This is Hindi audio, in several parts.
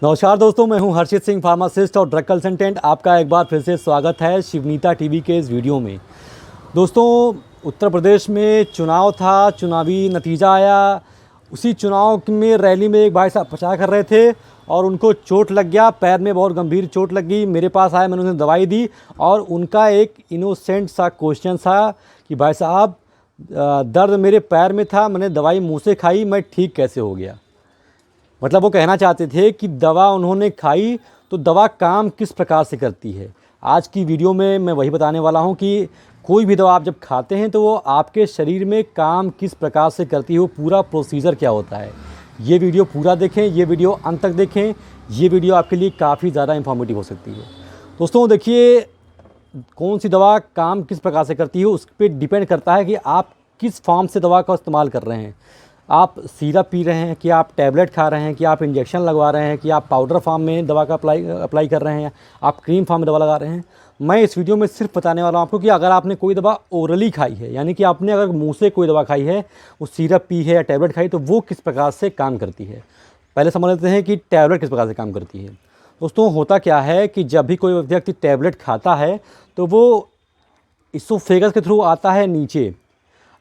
नमस्कार दोस्तों, मैं हूं हर्षित सिंह, फार्मासिस्ट और ड्रग कंसल्टेंट। आपका एक बार फिर से स्वागत है शिवनीता टीवी के इस वीडियो में। दोस्तों, उत्तर प्रदेश में चुनाव था, चुनावी नतीजा आया। उसी चुनाव में रैली में एक भाई साहब प्रचार कर रहे थे और उनको चोट लग गया, पैर में बहुत गंभीर चोट लग गई। मेरे पास आए, मैंने उन्हें दवाई दी और उनका एक इनोसेंट सा क्वेश्चन था कि भाई साहब दर्द मेरे पैर में था, मैंने दवाई मुँह से खाई, मैं ठीक कैसे हो गया। मतलब वो कहना चाहते थे कि दवा उन्होंने खाई तो दवा काम किस प्रकार से करती है। आज की वीडियो में मैं वही बताने वाला हूं कि कोई भी दवा आप जब खाते हैं तो वो आपके शरीर में काम किस प्रकार से करती है, वो पूरा प्रोसीजर क्या होता है। ये वीडियो पूरा देखें, ये वीडियो अंत तक देखें। ये वीडियो आपके लिए काफ़ी ज़्यादा इन्फॉर्मेटिव हो सकती है। दोस्तों देखिए, कौन सी दवा काम किस प्रकार से करती है उस पर डिपेंड करता है कि आप किस फॉर्म से दवा का इस्तेमाल कर रहे हैं। आप सिरप पी रहे हैं कि आप टैबलेट खा रहे हैं कि आप इंजेक्शन लगवा रहे हैं कि आप पाउडर फॉर्म में दवा का अप्लाई कर रहे हैं, आप क्रीम फॉर्म में दवा लगा रहे हैं। मैं इस वीडियो में सिर्फ बताने वाला हूं आपको कि अगर आपने कोई दवा ओरली खाई है, यानी कि आपने अगर मुंह से कोई दवा खाई है, वो सिरप पी है या टैबलेट खाई, तो वो किस प्रकार से काम करती है। पहले समझ लेते हैं कि टैबलेट किस प्रकार से काम करती है। दोस्तों, होता क्या है कि जब भी कोई व्यक्ति टैबलेट खाता है तो वो इसोफेगस के थ्रू आता है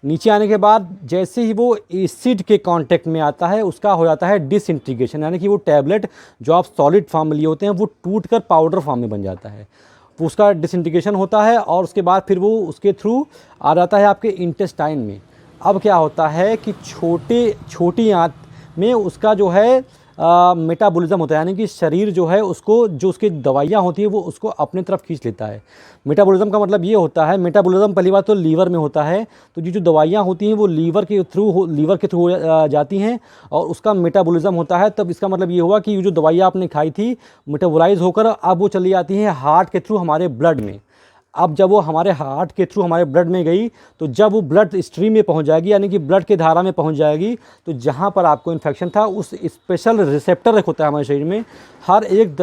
नीचे आने के बाद जैसे ही वो एसिड के कांटेक्ट में आता है, उसका हो जाता है डिसइंटीग्रेशन, यानी कि वो टैबलेट जो आप सॉलिड फॉर्म में लिए होते हैं वो टूटकर पाउडर फॉर्म में बन जाता है। वो उसका डिसइंटीग्रेशन होता है और उसके बाद फिर वो उसके थ्रू आ जाता है आपके इंटेस्टाइन में। अब क्या होता है कि छोटी आंत में उसका जो है मेटाबॉलिज्म होता है, यानी कि शरीर जो है उसको, जो उसकी दवाइयाँ होती है वो उसको अपने तरफ खींच लेता है। मेटाबॉलिज्म का मतलब ये होता है, मेटाबॉलिज्म पहली बात तो लीवर में होता है, तो जो दवाइयाँ होती हैं वो लीवर के थ्रू जाती हैं और उसका मेटाबॉलिज्म होता है। तब इसका मतलब ये हुआ कि जो दवाइयाँ आपने खाई थी मेटाबोलाइज होकर अब वो चली जाती हैं हार्ट के थ्रू हमारे ब्लड में। अब जब वो हमारे हार्ट के थ्रू हमारे ब्लड में गई तो जब वो ब्लड स्ट्रीम में पहुंच जाएगी, यानी कि ब्लड के धारा में पहुंच जाएगी, तो जहां पर आपको इन्फेक्शन था उस स्पेशल रिसेप्टर एक होता है हमारे शरीर में। हर एक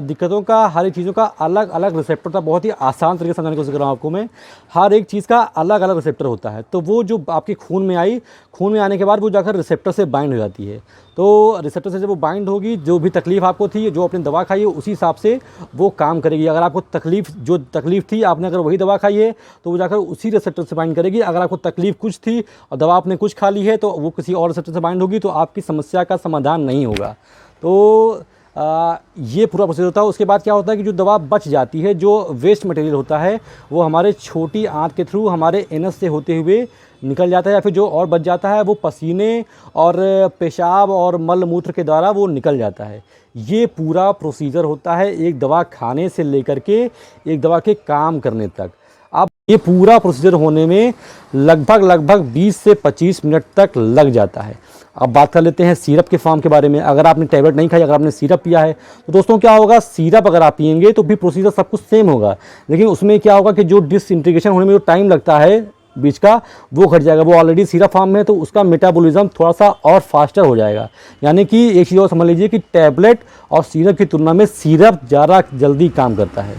दिक्कतों का, हर एक चीज़ों का अलग अलग रिसेप्टर था। बहुत ही आसान तरीके से समझाने की कोशिश कर रहा हूँ आपको मैं। हर एक चीज़ का अलग अलग रिसेप्टर होता है। तो वो जो आपके खून में आई, खून में आने के बाद वो जाकर रिसेप्टर से बाइंड हो जाती है। तो रिसेप्टर से जब वो बाइंड होगी, जो भी तकलीफ़ आपको थी, जो आपने दवा खाई है, उसी हिसाब से वो काम करेगी। अगर आपको तकलीफ़ थी, आपने अगर वही दवा खाई है तो वो जाकर उसी रिसेप्टर से बाइंड करेगी। अगर आपको तकलीफ़ कुछ थी और दवा आपने कुछ खा ली है तो वो किसी और रिसेप्टर से बाइंड होगी, तो आपकी समस्या का समाधान नहीं होगा। तो ये पूरा प्रोसेस होता है। उसके बाद क्या होता है कि जो दवा बच जाती है, जो वेस्ट मटेरियल होता है, वो हमारे छोटी आंत के थ्रू हमारे एनस से होते हुए निकल जाता है, या फिर जो और बच जाता है वो पसीने और पेशाब और मल मूत्र के द्वारा वो निकल जाता है। ये पूरा प्रोसीजर होता है एक दवा खाने से लेकर के एक दवा के काम करने तक। अब ये पूरा प्रोसीजर होने में लगभग 20 से 25 मिनट तक लग जाता है। अब बात कर लेते हैं सिरप के फॉर्म के बारे में। अगर आपने टैबलेट नहीं खाई, अगर आपने सिरप पिया है, तो दोस्तों क्या होगा, सिरप अगर आप पिएंगे तो भी प्रोसीजर सब कुछ सेम होगा, लेकिन उसमें क्या होगा कि जो डिसइंटीग्रेशन होने में जो टाइम लगता है बीच का, वो घट जाएगा। वो ऑलरेडी सिरप फॉर्म में है तो उसका मेटाबॉलिज्म थोड़ा सा और फास्टर हो जाएगा। यानी कि एक चीज़ और समझ लीजिए कि टैबलेट और सिरप की तुलना में सिरप ज़्यादा जल्दी काम करता है।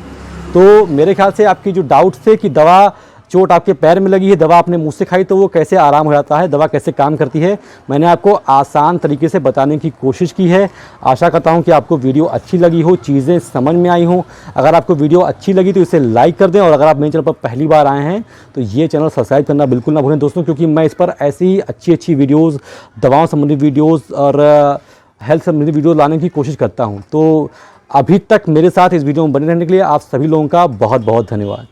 तो मेरे ख्याल से आपकी जो डाउट थे कि दवा, चोट आपके पैर में लगी है, दवा आपने मुंह से खाई तो वो कैसे आराम हो जाता है, दवा कैसे काम करती है, मैंने आपको आसान तरीके से बताने की कोशिश की है। आशा करता हूं कि आपको वीडियो अच्छी लगी हो, चीज़ें समझ में आई हों। अगर आपको वीडियो अच्छी लगी तो इसे लाइक कर दें और अगर आप मेरे चैनल पर पहली बार आए हैं तो ये चैनल सब्सक्राइब करना बिल्कुल ना भूलें दोस्तों, क्योंकि मैं इस पर ऐसी ही अच्छी वीडियोज़, दवाओं संबंधी वीडियोज़ और हेल्थ संबंधी वीडियो लाने की कोशिश करता हूँ। तो अभी तक मेरे साथ इस वीडियो में बने रहने के लिए आप सभी लोगों का बहुत बहुत धन्यवाद।